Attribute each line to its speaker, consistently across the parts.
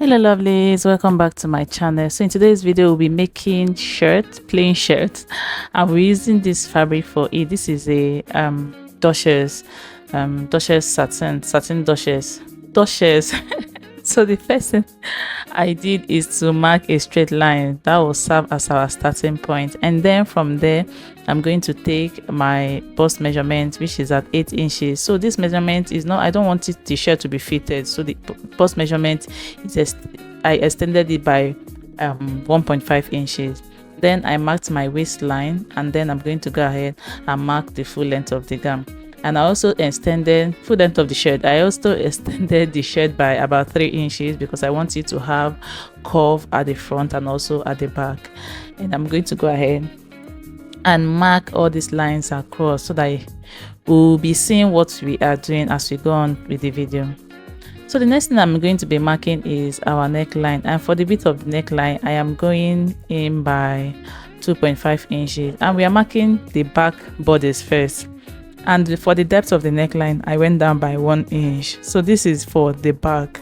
Speaker 1: Hello lovelies, welcome back to my channel. So in today's video we'll be making plain shirts, and we're using this fabric for it. This is a doshes satin doshes. So the first thing I did is to mark a straight line that will serve as our starting point, and then from there I'm going to take my bust measurement, which is at 8 inches. So this measurement is not, I don't want the shirt to be fitted, so the bust measurement is I extended it by 1.5 inches. Then I marked my waistline, and then I'm going to go ahead and mark the full length of the gown. And I also extended full length of the shirt. I also extended the shirt by about 3 inches because I want it to have curve at the front and also at the back. And I'm going to go ahead and mark all these lines across so that we'll be seeing what we are doing as we go on with the video. So the next thing I'm going to be marking is our neckline, and for the width of the neckline I am going in by 2.5 inches, and we are marking the back bodice first. And for the depth of the neckline I went down by 1 inch. So this is for the back.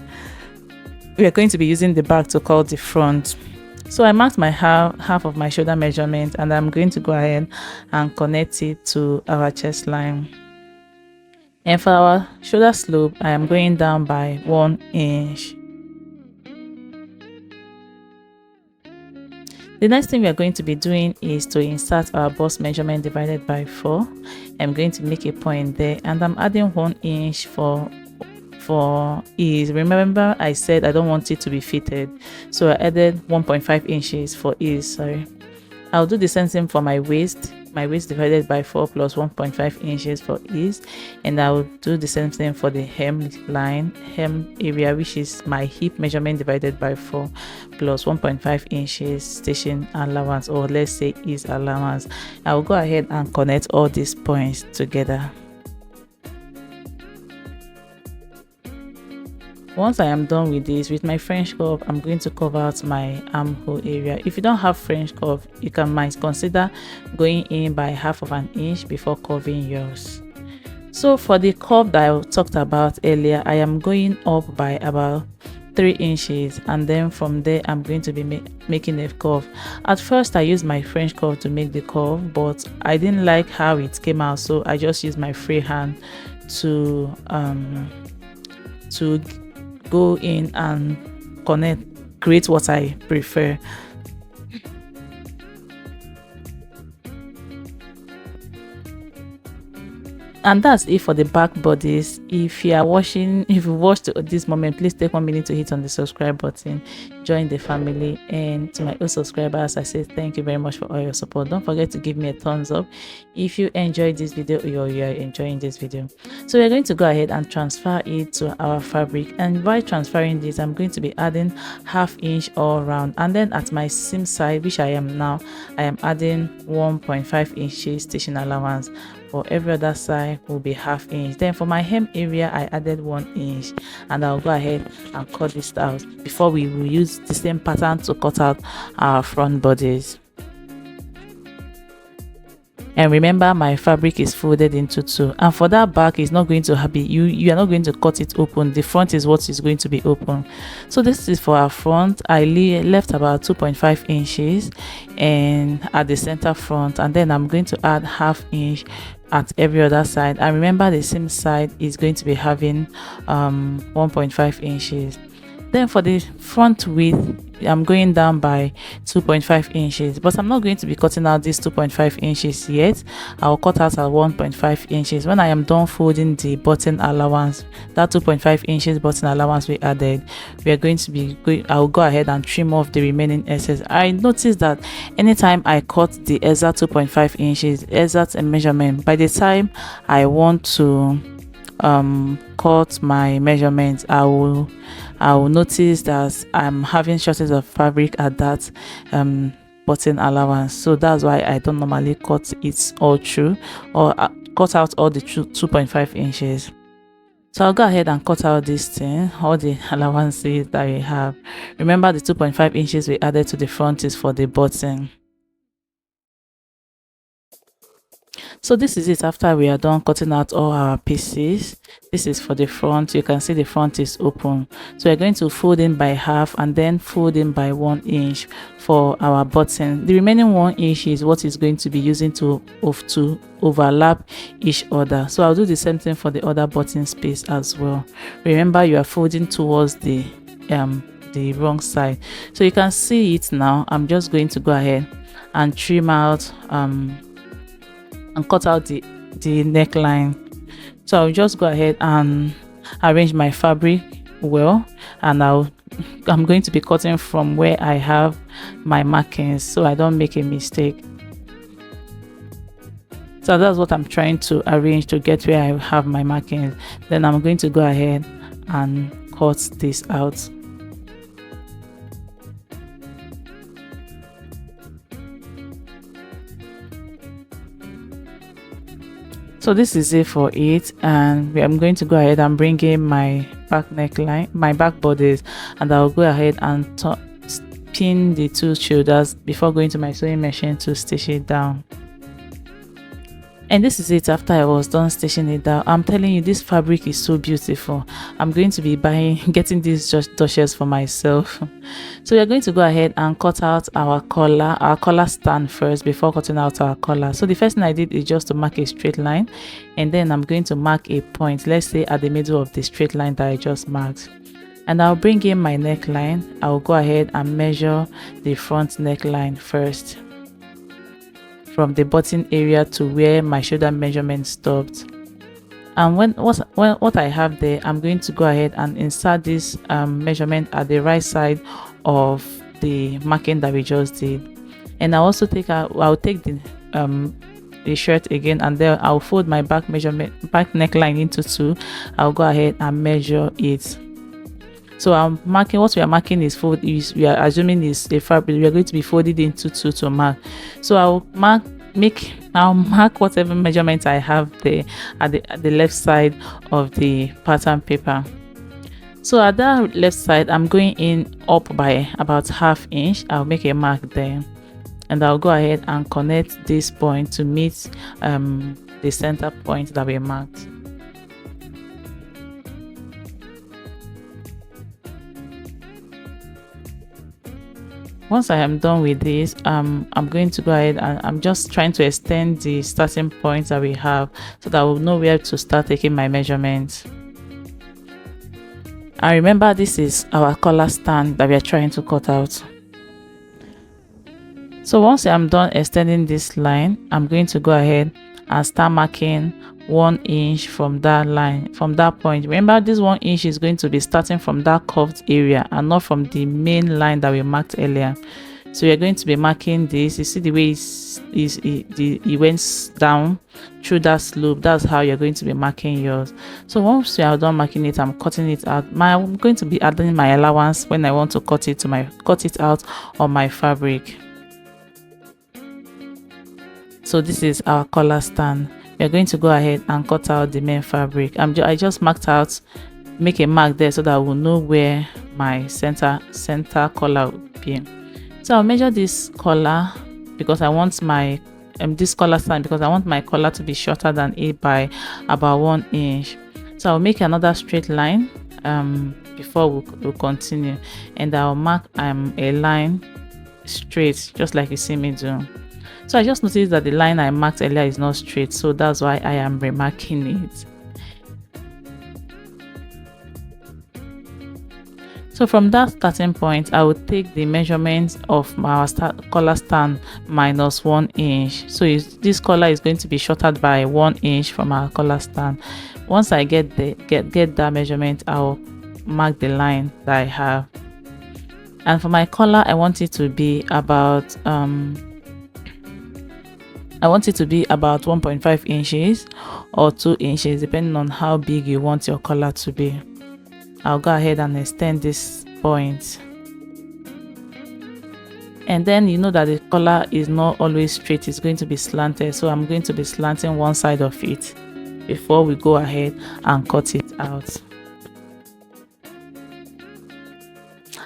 Speaker 1: We are going to be using the back to cut the front. So I marked my half of my shoulder measurement, and I'm going to go ahead and connect it to our chest line. And for our shoulder slope I am going down by 1 inch. The next thing we are going to be doing is to insert our bust measurement divided by 4. I'm going to make a point there, and I'm adding 1 inch for ease. Remember I said I don't want it to be fitted, so I added 1.5 inches for ease. Sorry. I'll do the same thing for my waist divided by 4 plus 1.5 inches for ease, and I'll do the same thing for the hem area, which is my hip measurement divided by 4 plus 1.5 inches stitching allowance, or let's say ease allowance. I'll go ahead and connect all these points together. Once I am done with this, with my French curve, I'm going to cover out my armhole area. If you don't have French curve, you might consider going in by half of an inch before curving yours. So for the curve that I talked about earlier, I am going up by about 3 inches, and then from there I'm going to be making a curve. At first I used my French curve to make the curve, but I didn't like how it came out, so I just used my free hand to go in and create what I prefer. And that's it for the back bodies. If you watched this moment, please take 1 minute to hit on the subscribe button, join the family. And to my old subscribers, I say thank you very much for all your support. Don't forget to give me a thumbs up if you enjoyed this video or you are enjoying this video. So we're going to go ahead and transfer it to our fabric, and by transferring this I'm going to be adding ½ inch all around, and then at my seam side, which I am now, I am adding 1.5 inches stitching allowance. For every other side will be ½ inch. Then for my hem area I added 1 inch, and I'll go ahead and cut this out before we will use the same pattern to cut out our front bodies. And remember, my fabric is folded into 2, and for that back is not going to be, you are not going to cut it open. The front is what is going to be open. So this is for our front. I left about 2.5 inches and at the center front, and then I'm going to add ½ inch at every other side. And remember, the seam side is going to be having 1.5 inches. Then for the front width I'm going down by 2.5 inches, but I'm not going to be cutting out these 2.5 inches yet. I'll cut out at 1.5 inches when I am done folding the button allowance. That 2.5 inches button allowance we added, we are going to be I'll go ahead and trim off the remaining excess. I noticed that anytime I cut the exact 2.5 inches exact measurement, by the time I want to cut my measurements, I will notice that I'm having shortage of fabric at that button allowance. So that's why I don't normally cut it all through, or cut out all the 2.5 inches. So I'll go ahead and cut out this thing, all the allowances that we have. Remember, the 2.5 inches we added to the front is for the button. So this is it after we are done cutting out all our pieces. This is for the front. You can see the front is open, so we're going to fold in by half and then fold in by 1 inch for our button. The remaining 1 inch is what is going to be using to overlap each other. So I'll do the same thing for the other button space as well. Remember, you are folding towards the wrong side. So you can see it now. I'm just going to go ahead and trim out and cut out the neckline. So I'll just go ahead and arrange my fabric well, and I'm going to be cutting from where I have my markings so I don't make a mistake. So that's what I'm trying to arrange to get where I have my markings. Then I'm going to go ahead and cut this out. So this is it for it, and I'm going to go ahead and bring in my back neckline, my back bodies, and I'll go ahead and pin the 2 shoulders before going to my sewing machine to stitch it down. And this is it after I was done stitching it down. I'm telling you, this fabric is so beautiful. I'm going to be getting these dushes for myself. So we are going to go ahead and cut out our collar stand first before cutting out our collar. So the first thing I did is just to mark a straight line, and then I'm going to mark a point, let's say at the middle of the straight line that I just marked. And I'll bring in my neckline. I'll go ahead and measure the front neckline first, from the button area to where my shoulder measurement stopped. And what I have there, I'm going to go ahead and insert this measurement at the right side of the marking that we just did. And I'll take the shirt again, and then I'll fold my back neckline into 2. I'll go ahead and measure it. So I'm marking, what we are marking is we are assuming is a fabric. We are going to be folded into 2 to mark. So I'll mark whatever measurement I have there at the left side of the pattern paper. So at that left side, I'm going in up by about ½ inch. I'll make a mark there, and I'll go ahead and connect this point to meet the center point that we marked. Once I am done with this, I'm going to go ahead and I'm just trying to extend the starting point that we have so that we'll know where to start taking my measurements. And remember, this is our collar stand that we are trying to cut out. So once I'm done extending this line, I'm going to go ahead and start marking 1 inch from that line, from that point. Remember, this 1 inch is going to be starting from that curved area and not from the main line that we marked earlier. So we are going to be marking this. You see the way it went down through that slope. That's how you're going to be marking yours. So once you are done marking it, I'm cutting it out. I'm going to be adding my allowance when I want to cut it out on my fabric. So this is our collar stand. We are going to go ahead and cut out the main fabric. I just marked out, make a mark there so that I will know where my center collar will be. So I'll measure this collar because I want my this collar stand because I want my collar to be shorter than it by about 1 inch. So I'll make another straight line before we'll continue, and I'll mark a line straight just like you see me do. So I just noticed that the line I marked earlier is not straight, so that's why I am remarking it. So from that starting point, I will take the measurement of our collar stand minus 1 inch. So this collar is going to be shorted by 1 inch from our collar stand. Once I get that measurement, I'll mark the line that I have. And for my collar, I want it to be about 1.5 inches or 2 inches, depending on how big you want your collar to be. I'll go ahead and extend this point. And then you know that the collar is not always straight, it's going to be slanted. So I'm going to be slanting one side of it before we go ahead and cut it out.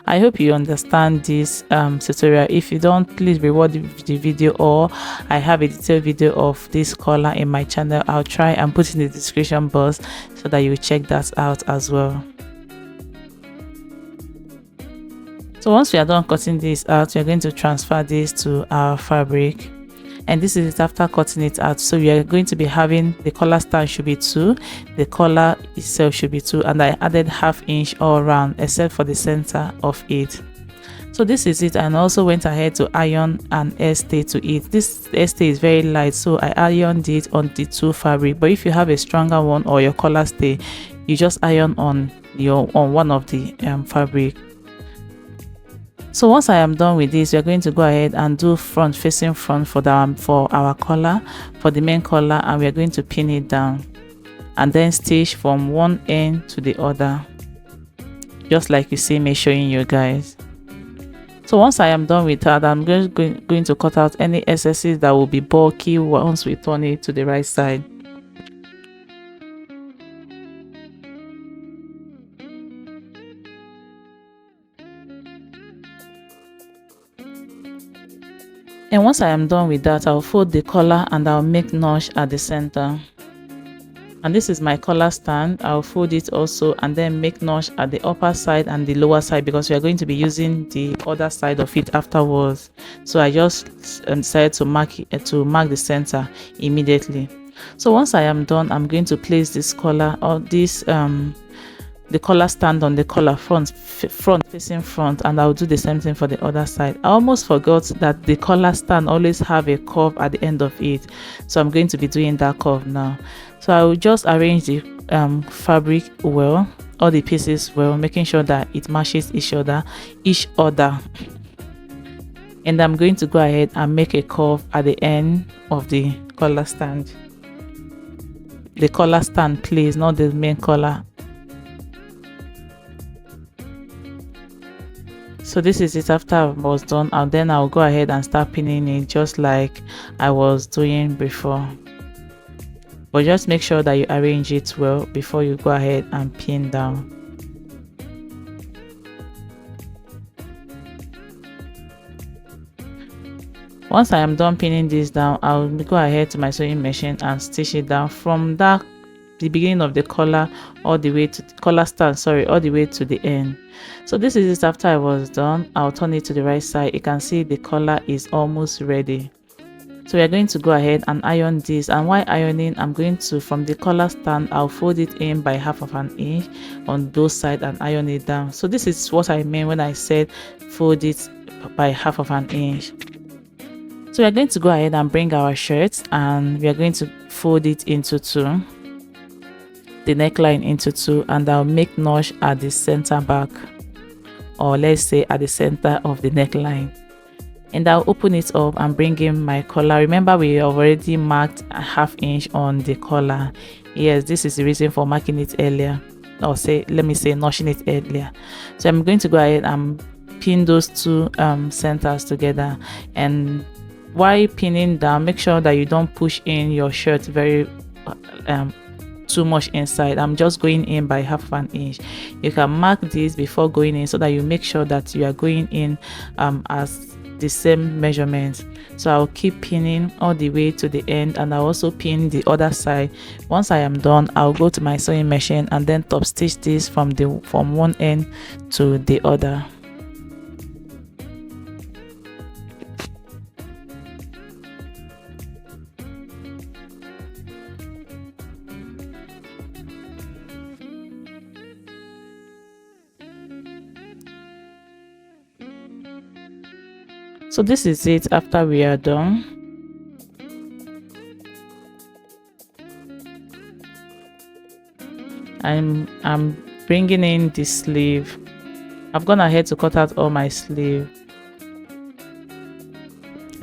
Speaker 1: I hope you understand this tutorial. If you don't, please reward the video, or I have a detailed video of this collar in my channel. I'll try and put in the description box so that you check that out as well. So once we are done cutting this out, we are going to transfer this to our fabric, and this is it after cutting it out. So we are going to be having the collar stand should be 2, the collar itself should be 2, and I added 1/2 inch all around except for the center of it. So this is it, and I also went ahead to iron an stay to it. This stay is very light, so I ironed it on the 2 fabric, but if you have a stronger one or your collar stay, you just iron on one of the fabric. So once I am done with this, we are going to go ahead and do front facing front for our collar, for the main collar, and we are going to pin it down and then stitch from one end to the other, just like you see me showing you guys. So once I am done with that, I'm going to cut out any excesses that will be bulky once we turn it to the right side. And once I am done with that, I'll fold the collar and I'll make notch at the center. And this is my collar stand. I'll fold it also and then make notch at the upper side and the lower side, because we are going to be using the other side of it afterwards. So I just decided to mark the center immediately. So once I am done, I'm going to place this collar or this the collar stand on the collar front facing front, and I'll do the same thing for the other side. I almost forgot that the collar stand always have a curve at the end of it, so I'm going to be doing that curve now. So I will just arrange the fabric well, all the pieces well, making sure that it matches each other, and I'm going to go ahead and make a curve at the end of the collar stand. The collar stand, please, not the main collar. So this is it after I was done, and then I'll go ahead and start pinning it just like I was doing before. But just make sure that you arrange it well before you go ahead and pin down. Once I am done pinning this down, I'll go ahead to my sewing machine and stitch it down from the beginning of the collar all the way to the collar stand, all the way to the end. So this is it after I was done. I'll turn it to the right side. You can see the collar is almost ready. So we are going to go ahead and iron this, and while ironing, I'm going to, from the collar stand, I'll fold it in by 1/2 inch on both sides and iron it down. So this is what I mean when I said fold it by 1/2 inch. So we are going to go ahead and bring our shirt, and we are going to fold it into 2, the neckline into 2, and I'll make notch at the center back, or let's say at the center of the neckline, and I'll open it up and bring in my collar. Remember, we already marked 1/2 inch on the collar. Yes, this is the reason for marking it earlier, or let me say notching it earlier. So I'm going to go ahead and pin those 2 centers together, and while pinning down, make sure that you don't push in your shirt very too much inside. I'm just going in by 1/2 inch. You can mark this before going in so that you make sure that you are going in as the same measurement. So I'll keep pinning all the way to the end, and I'll also pin the other side. Once I am done, I'll go to my sewing machine and then top stitch this from one end to the other. So this is it after we are done. I'm bringing in the sleeve. I've gone ahead to cut out all my sleeve.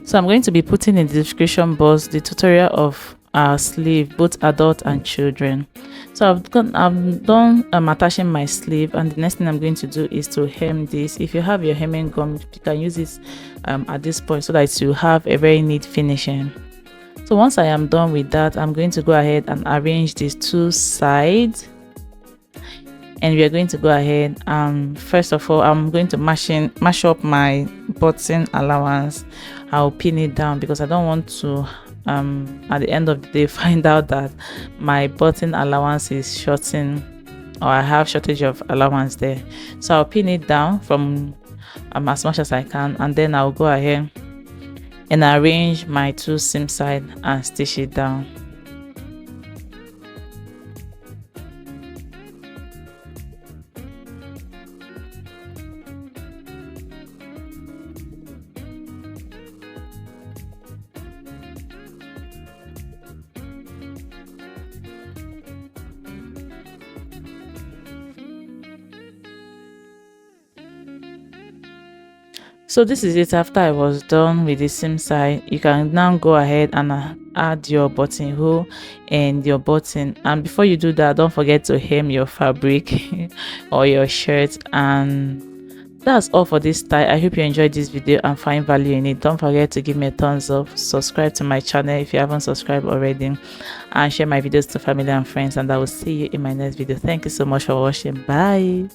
Speaker 1: So I'm going to be putting in the description box the tutorial of our sleeve, both adult and children. So I'm done attaching my sleeve, and the next thing I'm going to do is to hem this. If you have your hemming gum, you can use it at this point so that you have a very neat finishing. So once I am done with that, I'm going to go ahead and arrange these 2 sides, and we are going to go ahead. First of all, I'm going to mash up my button allowance. I'll pin it down because I don't want to at the end of the day find out that my button allowance is shorting, or I have shortage of allowance there. So I'll pin it down from as much as I can, and then I'll go ahead and arrange my two seam side and stitch it down. So this is it. After I was done with the seam side, you can now go ahead and add your buttonhole and your button. And before you do that, don't forget to hem your fabric or your shirt. And that's all for this style. I hope you enjoyed this video and find value in it. Don't forget to give me a thumbs up, subscribe to my channel if you haven't subscribed already, and share my videos to family and friends. And I will see you in my next video. Thank you so much for watching. Bye.